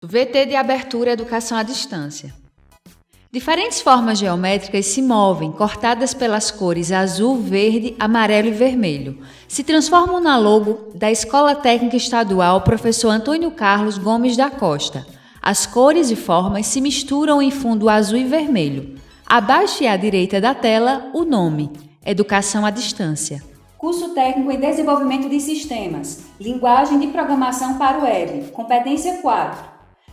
VT de abertura Educação à Distância. Diferentes formas geométricas se movem, cortadas pelas cores azul, verde, amarelo e vermelho. Se transformam na logo da Escola Técnica Estadual Professor Antônio Carlos Gomes da Costa. As cores e formas se misturam em fundo azul e vermelho. Abaixo e à direita da tela, o nome: Educação à Distância. Curso técnico em desenvolvimento de sistemas, linguagem de programação para o web, competência 4.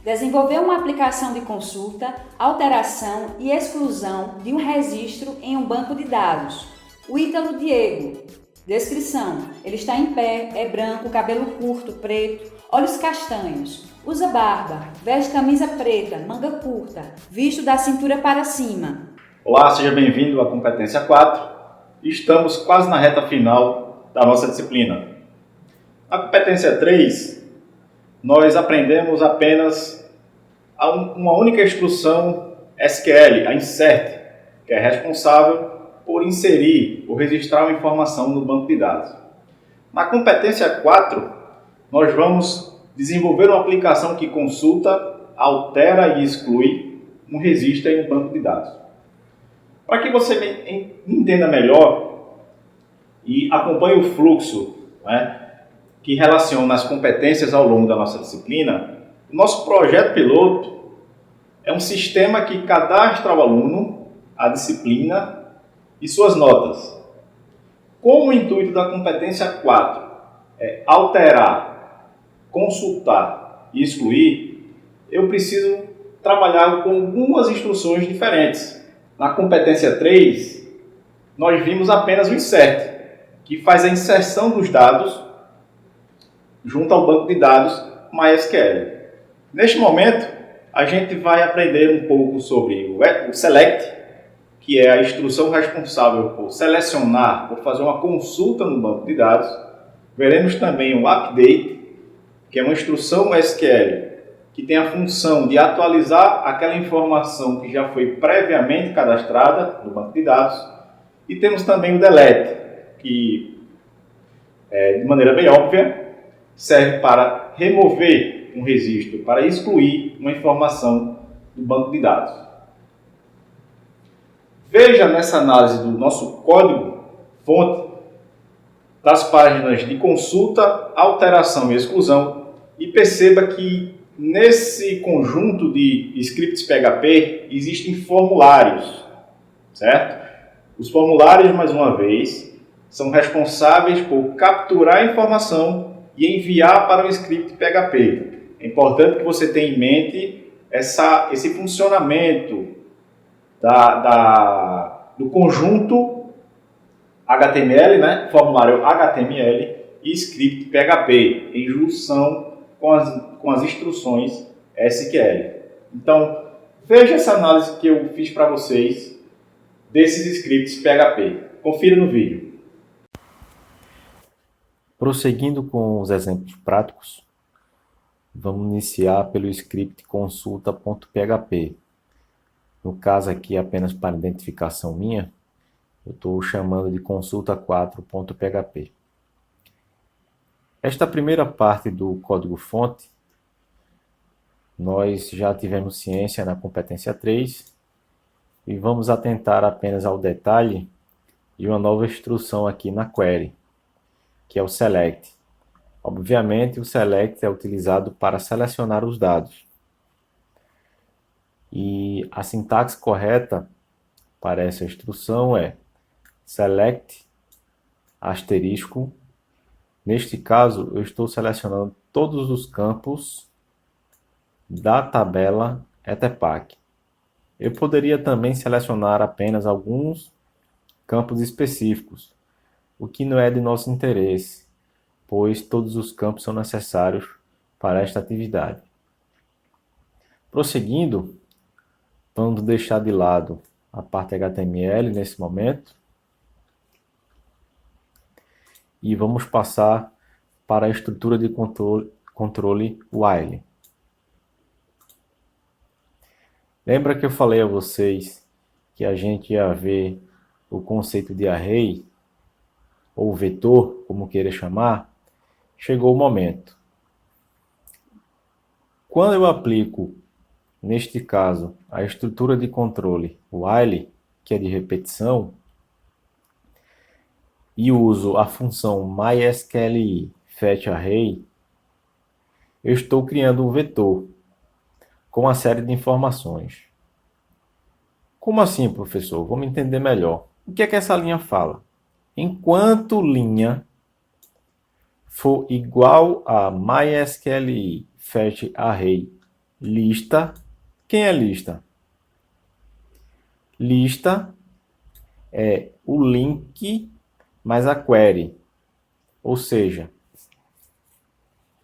Desenvolver uma aplicação de consulta, alteração e exclusão de um registro em um banco de dados. O Ítalo Diego. Descrição: ele está em pé, é branco, cabelo curto, preto, olhos castanhos, usa barba, veste camisa preta, manga curta, visto da cintura para cima. Olá, seja bem-vindo à competência 4. Estamos quase na reta final da nossa disciplina. Na competência 3, nós aprendemos apenas uma única instrução SQL, a insert, que é responsável por inserir ou registrar uma informação no banco de dados. Na competência 4, nós vamos desenvolver uma aplicação que consulta, altera e exclui um registro em um banco de dados. Para que você me entenda melhor e acompanhe o fluxo, que relaciona as competências ao longo da nossa disciplina, o nosso projeto piloto é um sistema que cadastra ao aluno a disciplina e suas notas. Como o intuito da competência 4 é alterar, consultar e excluir, eu preciso trabalhar com algumas instruções diferentes. Na competência 3, nós vimos apenas o insert, que faz a inserção dos dados junto ao banco de dados MySQL. Neste momento, a gente vai aprender um pouco sobre o select, que é a instrução responsável por selecionar, por fazer uma consulta no banco de dados. Veremos também o update, que é uma instrução SQL que tem a função de atualizar aquela informação que já foi previamente cadastrada no banco de dados. E temos também o delete, que, de maneira bem óbvia, serve para remover um registro, para excluir uma informação do banco de dados. Veja nessa análise do nosso código-fonte das páginas de consulta, alteração e exclusão e perceba que nesse conjunto de scripts PHP existem formulários, certo? Os formulários, mais uma vez, são responsáveis por capturar a informação e enviar para o script PHP. É importante que você tenha em mente esse funcionamento do conjunto HTML, formulário HTML e script PHP, em junção com as instruções SQL. Então, veja essa análise que eu fiz para vocês desses scripts PHP. Confira no vídeo. Prosseguindo com os exemplos práticos, vamos iniciar pelo script consulta.php. No caso aqui, apenas para identificação minha, eu estou chamando de consulta4.php. Esta primeira parte do código-fonte, nós já tivemos ciência na competência 3 e vamos atentar apenas ao detalhe de uma nova instrução aqui na query, que é o select. Obviamente, o select é utilizado para selecionar os dados. E a sintaxe correta para essa instrução é select asterisco. Neste caso, eu estou selecionando todos os campos da tabela etpack. Eu poderia também selecionar apenas alguns campos específicos, o que não é de nosso interesse, pois todos os campos são necessários para esta atividade. Prosseguindo, vamos deixar de lado a parte HTML nesse momento e vamos passar para a estrutura de controle while. Lembra que eu falei a vocês que a gente ia ver o conceito de array, ou vetor, como queira chamar? Chegou o momento. Quando eu aplico, neste caso, a estrutura de controle while, que é de repetição, e uso a função mysqli fetchArray, eu estou criando um vetor com uma série de informações. Como assim, professor? Vamos entender melhor. O que é que essa linha fala? Enquanto linha for igual a mysqli fetchArray lista, quem é lista? Lista é o link mais a query, ou seja,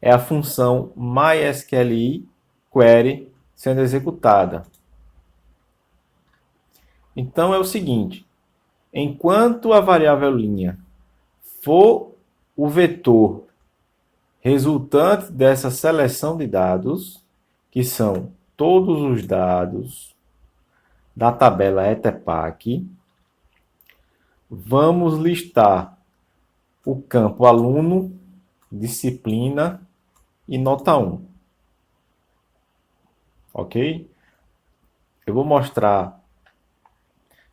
é a função mysqli query sendo executada. Então é o seguinte, enquanto a variável linha for o vetor resultante dessa seleção de dados, que são todos os dados da tabela ETPAC, vamos listar o campo aluno, disciplina e nota 1. Ok? Eu vou mostrar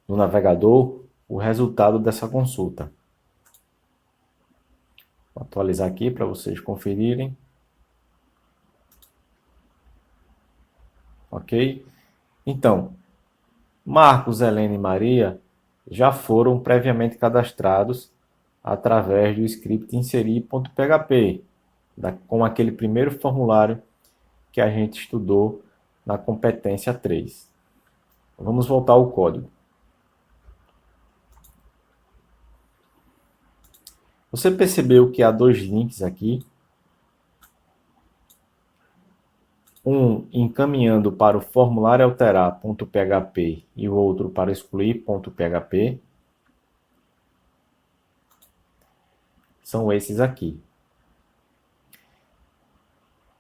no navegador o resultado dessa consulta. Vou atualizar aqui para vocês conferirem. Ok? Então, Marcos, Helena e Maria já foram previamente cadastrados através do script inserir.php, com aquele primeiro formulário que a gente estudou na competência 3. Vamos voltar ao código. Você percebeu que há dois links aqui? Um encaminhando para o formulário alterar.php e o outro para excluir.php. São esses aqui.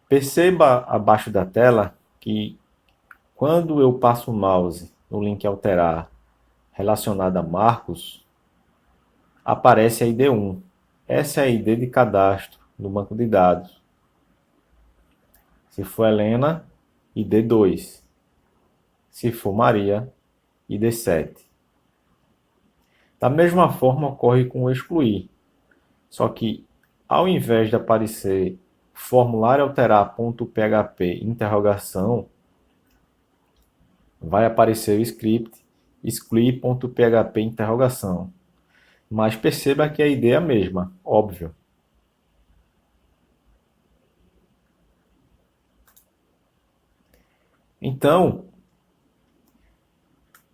Perceba abaixo da tela que quando eu passo o mouse no link alterar relacionado a Marcos, aparece a ID1. Essa é a ID de cadastro no banco de dados. Se for Helena, ID2. Se for Maria, ID7. Da mesma forma ocorre com o excluir. Só que ao invés de aparecer formulário alterar.php interrogação, vai aparecer o script excluir.php interrogação. Mas perceba que a ideia é a mesma, óbvio. Então,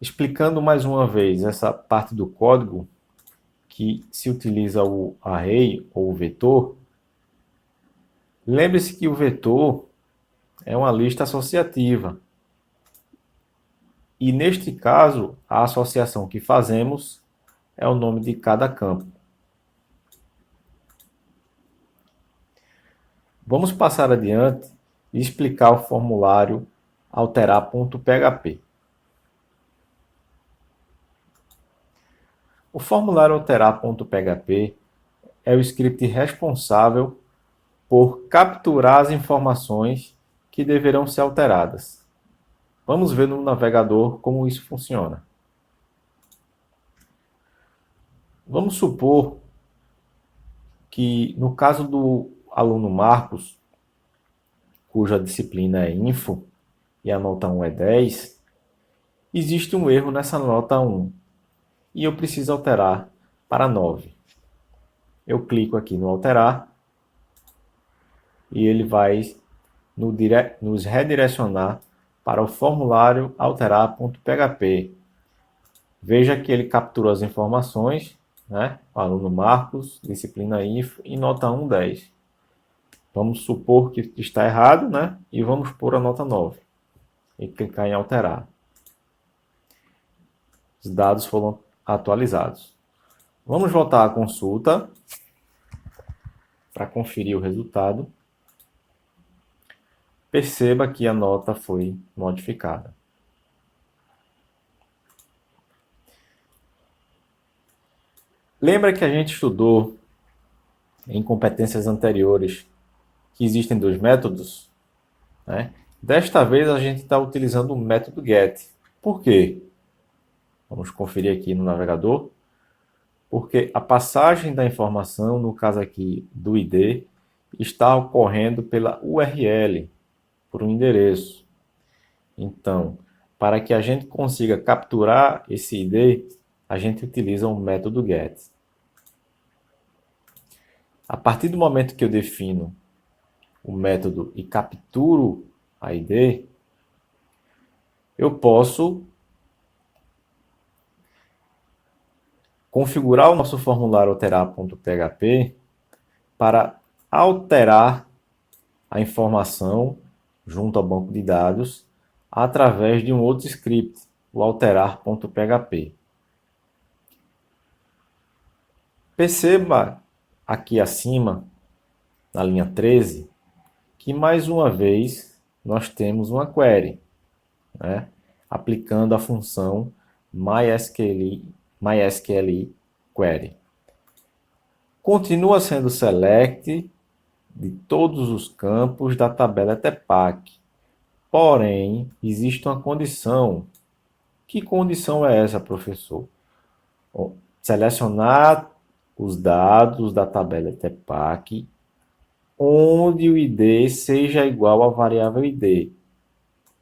explicando mais uma vez essa parte do código que se utiliza o array ou o vetor, lembre-se que o vetor é uma lista associativa. E neste caso, a associação que fazemos é o nome de cada campo. Vamos passar adiante e explicar o formulário alterar.php. O formulário alterar.php é o script responsável por capturar as informações que deverão ser alteradas. Vamos ver no navegador como isso funciona. Vamos supor que, no caso do aluno Marcos, cuja disciplina é Info e a nota 1 é 10, existe um erro nessa nota 1 e eu preciso alterar para 9. Eu clico aqui no Alterar e ele vai nos redirecionar para o formulário alterar.php. Veja que ele capturou as informações, né? O aluno Marcos, disciplina Info e nota 1, 10. Vamos supor que está errado, né? E vamos pôr a nota 9. E clicar em alterar. Os dados foram atualizados. Vamos voltar à consulta para conferir o resultado. Perceba que a nota foi modificada. Lembra que a gente estudou em competências anteriores que existem dois métodos, né? Desta vez a gente está utilizando o método get. Por quê? Vamos conferir aqui no navegador. Porque a passagem da informação, no caso aqui do ID, está ocorrendo pela URL, por um endereço. Então, para que a gente consiga capturar esse ID, a gente utiliza o método get. A partir do momento que eu defino o método e capturo a ID, eu posso configurar o nosso formulário alterar.php para alterar a informação junto ao banco de dados através de um outro script, o alterar.php. Perceba aqui acima, na linha 13, que mais uma vez nós temos uma query, né, aplicando a função MySQL query. Continua sendo select de todos os campos da tabela ETPAC. Porém, existe uma condição. Que condição é essa, professor? Selecionar os dados da tabela ETPAC onde o ID seja igual à variável ID,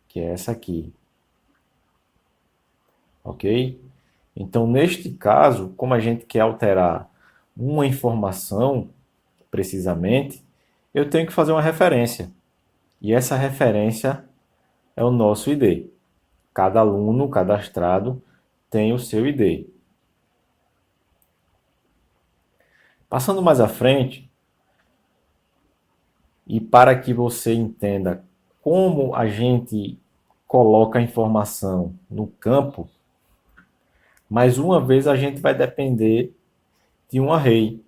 que é essa aqui. Ok? Então, neste caso, como a gente quer alterar uma informação, precisamente, eu tenho que fazer uma referência. E essa referência é o nosso ID. Cada aluno cadastrado tem o seu ID. Passando mais à frente, e para que você entenda como a gente coloca a informação no campo, mais uma vez a gente vai depender de um array.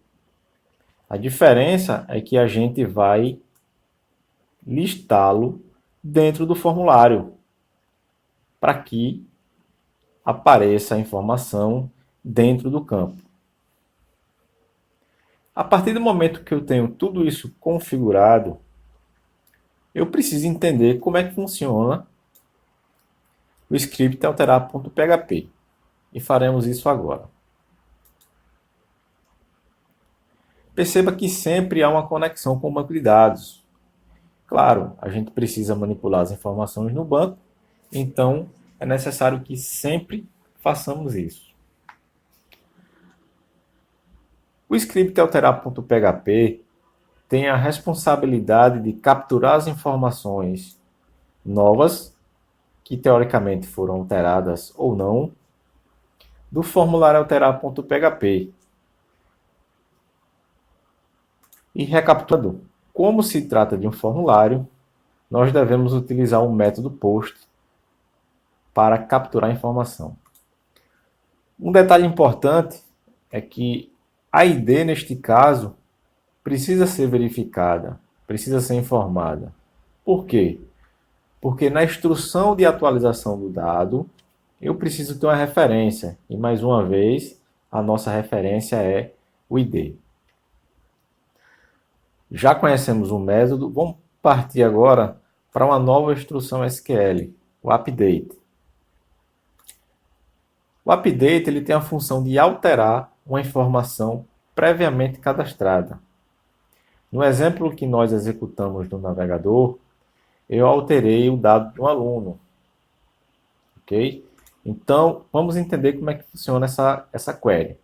A diferença é que a gente vai listá-lo dentro do formulário para que apareça a informação dentro do campo. A partir do momento que eu tenho tudo isso configurado, eu preciso entender como é que funciona o script alterar.php. E faremos isso agora. Perceba que sempre há uma conexão com o banco de dados. Claro, a gente precisa manipular as informações no banco, então é necessário que sempre façamos isso. O script alterar.php tem a responsabilidade de capturar as informações novas, que teoricamente foram alteradas ou não, do formulário alterar.php. E recapitulando, como se trata de um formulário, nós devemos utilizar o método post para capturar a informação. Um detalhe importante é que a ID, neste caso, precisa ser verificada, precisa ser informada. Por quê? Porque na instrução de atualização do dado, eu preciso ter uma referência. E, mais uma vez, a nossa referência é o ID. Já conhecemos o método, vamos partir agora para uma nova instrução SQL, o update. O update ele tem a função de alterar uma informação previamente cadastrada. No exemplo que nós executamos no navegador, eu alterei o dado de um aluno. Ok? Então, vamos entender como é que funciona essa query.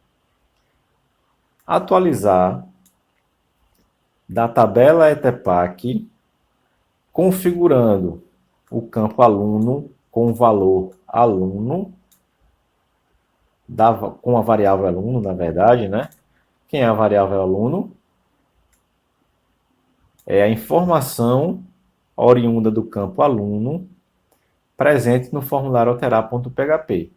Atualizar da tabela ETPAC, configurando o campo aluno com o valor aluno, com a variável aluno, na verdade, né? Quem é a variável aluno? É a informação oriunda do campo aluno presente no formulário alterar.php.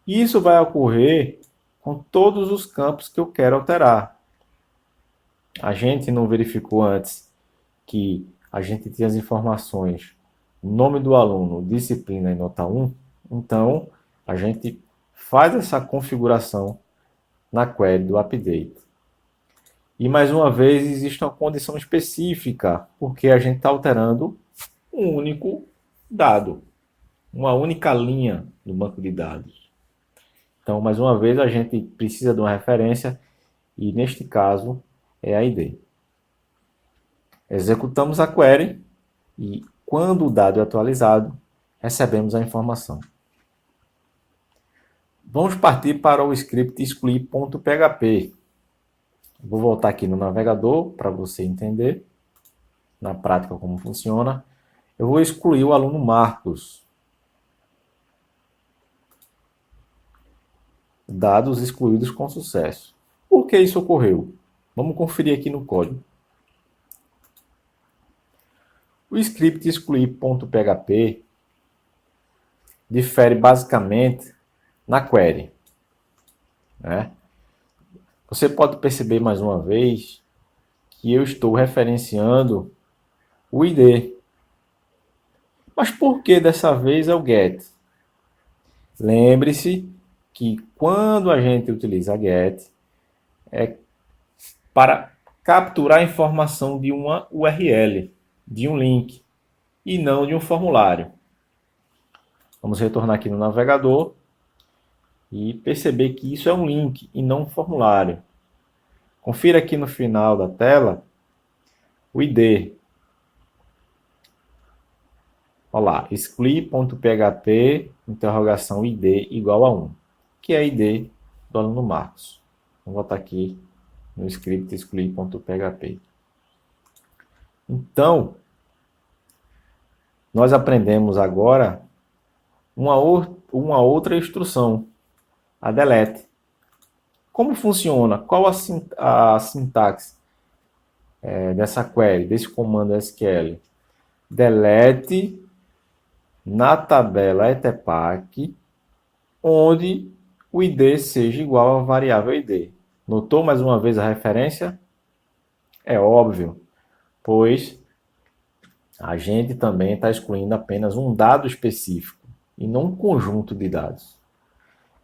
E isso vai ocorrer com todos os campos que eu quero alterar. A gente não verificou antes que a gente tinha as informações nome do aluno, disciplina e nota 1. Então, a gente faz essa configuração na query do update. E mais uma vez existe uma condição específica, porque a gente está alterando um único dado, uma única linha do banco de dados. Então, mais uma vez, a gente precisa de uma referência e, neste caso, é a ID. Executamos a query e, quando o dado é atualizado, recebemos a informação. Vamos partir para o script excluir.php. Vou voltar aqui no navegador para você entender na prática como funciona. Eu vou excluir o aluno Marcos. Dados excluídos com sucesso. Por que isso ocorreu? Vamos conferir aqui no código. O script excluir.php difere basicamente na query, né? Você pode perceber mais uma vez que eu estou referenciando o ID. Mas por que dessa vez é o get? Lembre-se que quando a gente utiliza get, é para capturar a informação de uma URL, de um link, e não de um formulário. Vamos retornar aqui no navegador e perceber que isso é um link e não um formulário. Confira aqui no final da tela o ID. Olha lá, excluir.php, interrogação ID igual a 1, que é a ID do aluno Marcos. Vamos voltar aqui no script excluir.php. Então, nós aprendemos agora uma outra instrução, a delete. Como funciona? Qual a sintaxe dessa query, desse comando SQL? Delete na tabela etpack, onde o ID seja igual à variável ID. Notou mais uma vez a referência? É óbvio, pois a gente também está excluindo apenas um dado específico e não um conjunto de dados.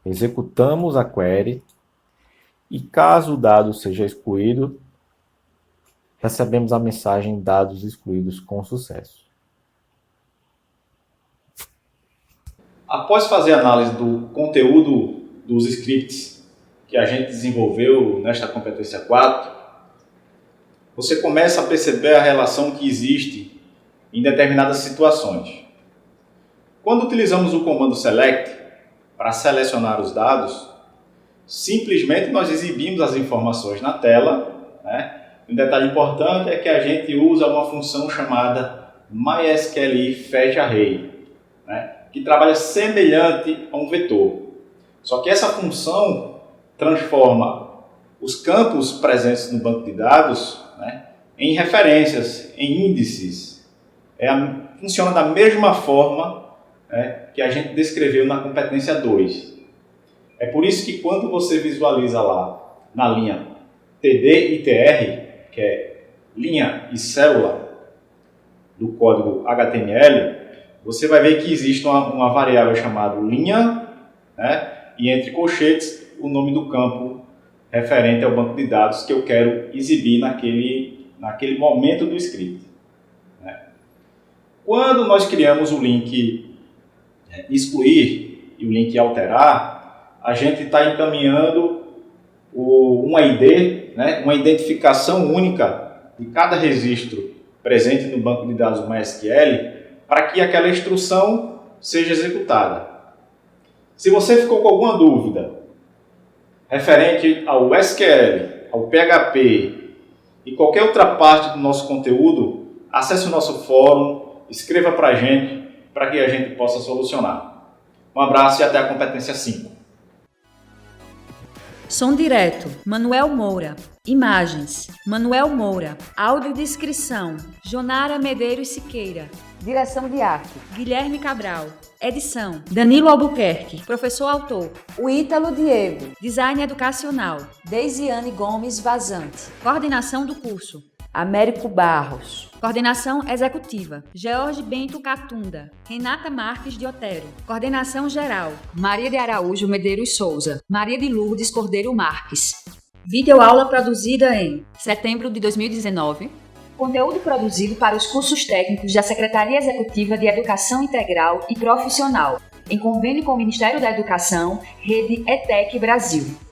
Executamos a query e, caso o dado seja excluído, recebemos a mensagem dados excluídos com sucesso. Após fazer a análise do conteúdo dos scripts que a gente desenvolveu nesta competência 4, você começa a perceber a relação que existe em determinadas situações. Quando utilizamos o comando select para selecionar os dados, simplesmente nós exibimos as informações na tela, né? Um detalhe importante é que a gente usa uma função chamada mysqli_fetchArray, né? Que trabalha semelhante a um vetor. Só que essa função transforma os campos presentes no banco de dados, né, em referências, em índices. Funciona da mesma forma, né, que a gente descreveu na competência 2. É por isso que quando você visualiza lá na linha TD e TR, que é linha e célula do código HTML, você vai ver que existe uma variável chamada linha, né, e entre colchetes o nome do campo referente ao banco de dados que eu quero exibir naquele momento do script, né. Quando nós criamos o link excluir e o link alterar, a gente está encaminhando uma ID, né, uma identificação única de cada registro presente no banco de dados MySQL para que aquela instrução seja executada. Se você ficou com alguma dúvida referente ao SQL, ao PHP e qualquer outra parte do nosso conteúdo, acesse o nosso fórum, escreva para a gente para que a gente possa solucionar. Um abraço e até a competência 5. Som direto, Manuel Moura. Imagens, Manuel Moura. Audiodescrição, Jonara Medeiros Siqueira. Direção de arte, Guilherme Cabral. Edição, Danilo Albuquerque. Professor autor, o Ítalo Diego. Design educacional, Deisiane Gomes Vazante. Coordenação do curso, Américo Barros. Coordenação executiva, George Bento Catunda, Renata Marques de Otero. Coordenação geral, Maria de Araújo Medeiros Souza, Maria de Lourdes Cordeiro Marques. Videoaula produzida em setembro de 2019, Conteúdo produzido para os cursos técnicos da Secretaria Executiva de Educação Integral e Profissional, em convênio com o Ministério da Educação, Rede ETEC Brasil.